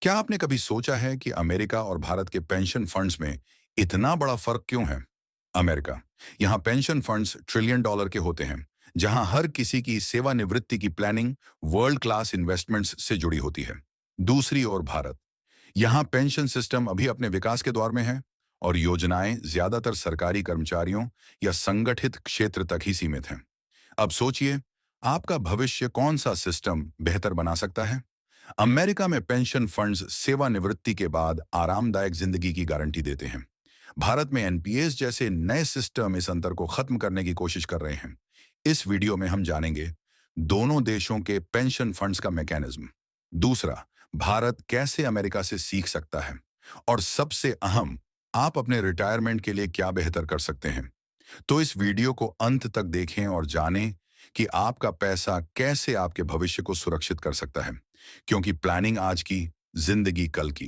क्या आपने कभी सोचा है कि अमेरिका और भारत के पेंशन फंड्स में इतना बड़ा फर्क क्यों है? अमेरिका, यहाँ पेंशन फंड्स ट्रिलियन डॉलर के होते हैं, जहां हर किसी की सेवानिवृत्ति की प्लानिंग वर्ल्ड क्लास इन्वेस्टमेंट्स से जुड़ी होती है। दूसरी ओर भारत, यहाँ पेंशन सिस्टम अभी अपने विकास के दौर में है और योजनाएं ज्यादातर सरकारी कर्मचारियों या संगठित क्षेत्र तक ही सीमित हैं। अब सोचिए, आपका भविष्य कौन सा सिस्टम बेहतर बना सकता है? अमेरिका में पेंशन फंड्स सेवानिवृत्ति के बाद आरामदायक जिंदगी की गारंटी देते हैं। भारत में एनपीएस जैसे नए सिस्टम इस अंतर को खत्म करने की कोशिश कर रहे हैं। इस वीडियो में हम जानेंगे दोनों देशों के पेंशन फंड्स का मैकेनिज्म। दूसरा, भारत कैसे अमेरिका से सीख सकता है, और सबसे अहम, आप अपने रिटायरमेंट के लिए क्या बेहतर कर सकते हैं। तो इस वीडियो को अंत तक देखें और जानें कि आपका पैसा कैसे आपके भविष्य को सुरक्षित कर सकता है, क्योंकि प्लानिंग आज की, जिंदगी कल की।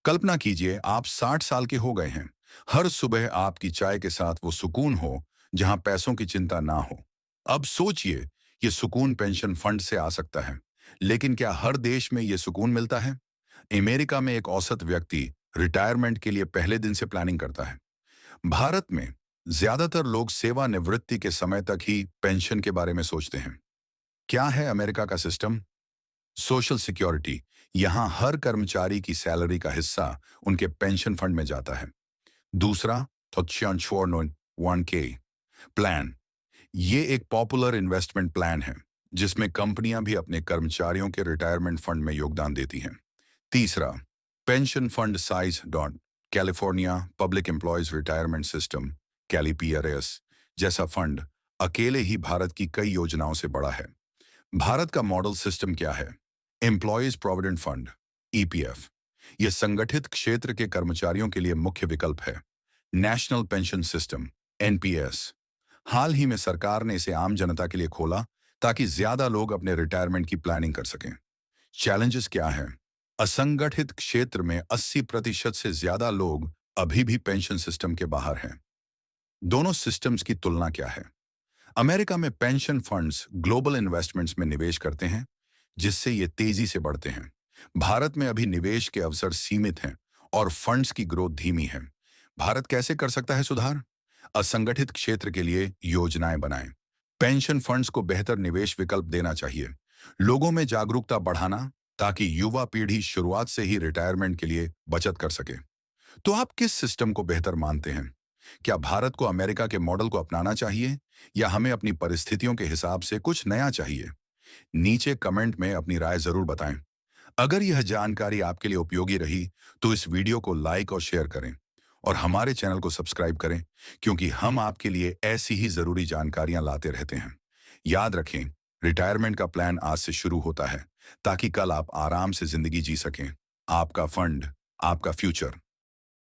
कल्पना कीजिए, आप 60 साल के हो गए हैं। हर सुबह आपकी चाय के साथ वो सुकून हो जहां पैसों की चिंता ना हो। अब सोचिए, ये सुकून पेंशन फंड से आ सकता है, लेकिन क्या हर देश में ये सुकून मिलता है? अमेरिका में एक औसत व्यक्ति रिटायरमेंट के लिए पहले दिन से प्लानिंग करता है। भारत में ज्यादातर लोग सेवानिवृत्ति के समय तक ही पेंशन के बारे में सोचते हैं। क्या है अमेरिका का सिस्टम? सोशल सिक्योरिटी, यहां हर कर्मचारी की सैलरी का हिस्सा उनके पेंशन फंड में जाता है। दूसरा, 1K प्लान, ये एक पॉपुलर इन्वेस्टमेंट प्लान है जिसमें कंपनियां भी अपने कर्मचारियों के रिटायरमेंट फंड में योगदान देती हैं। तीसरा, pension fund size dot California public employees retirement system, CalPERS जैसा फंड अकेले ही भारत की कई योजनाओं से बड़ा है। भारत का मॉडल सिस्टम क्या है? एम्प्लॉयज प्रोविडेंट फंड, ईपीएफ, यह संगठित क्षेत्र के कर्मचारियों के लिए मुख्य विकल्प है। नेशनल पेंशन सिस्टम, एनपीएस, हाल ही में सरकार ने इसे आम जनता के लिए खोला ताकि ज्यादा लोग अपने रिटायरमेंट की प्लानिंग कर सकें। चैलेंजेस क्या हैं? असंगठित क्षेत्र में 80% से ज्यादा लोग अभी भी पेंशन सिस्टम के बाहर हैं। दोनों सिस्टम्स की तुलना क्या है? अमेरिका में पेंशन फंड्स ग्लोबल इन्वेस्टमेंट्स में निवेश करते हैं, जिससे ये तेजी से बढ़ते हैं। भारत में अभी निवेश के अवसर सीमित हैं और फंड्स की ग्रोथ धीमी है। भारत कैसे कर सकता है सुधार? असंगठित क्षेत्र के लिए योजनाएं बनाएं। पेंशन फंड्स को बेहतर निवेश विकल्प देना चाहिए। लोगों में जागरूकता बढ़ाना ताकि युवा पीढ़ी शुरुआत से ही रिटायरमेंट के लिए बचत कर सके। तो आप किस सिस्टम को बेहतर मानते हैं? क्या भारत को अमेरिका के मॉडल को अपनाना चाहिए, या हमें अपनी परिस्थितियों के हिसाब से कुछ नया चाहिए? नीचे कमेंट में अपनी राय जरूर बताएं। अगर यह जानकारी आपके लिए उपयोगी रही तो इस वीडियो को लाइक और शेयर करें, और हमारे चैनल को सब्सक्राइब करें, क्योंकि हम आपके लिए ऐसी ही जरूरी जानकारियां लाते रहते हैं। याद रखें, रिटायरमेंट का प्लान आज से शुरू होता है ताकि कल आप आराम से जिंदगी जी सकें। आपका फंड, आपका फ्यूचर।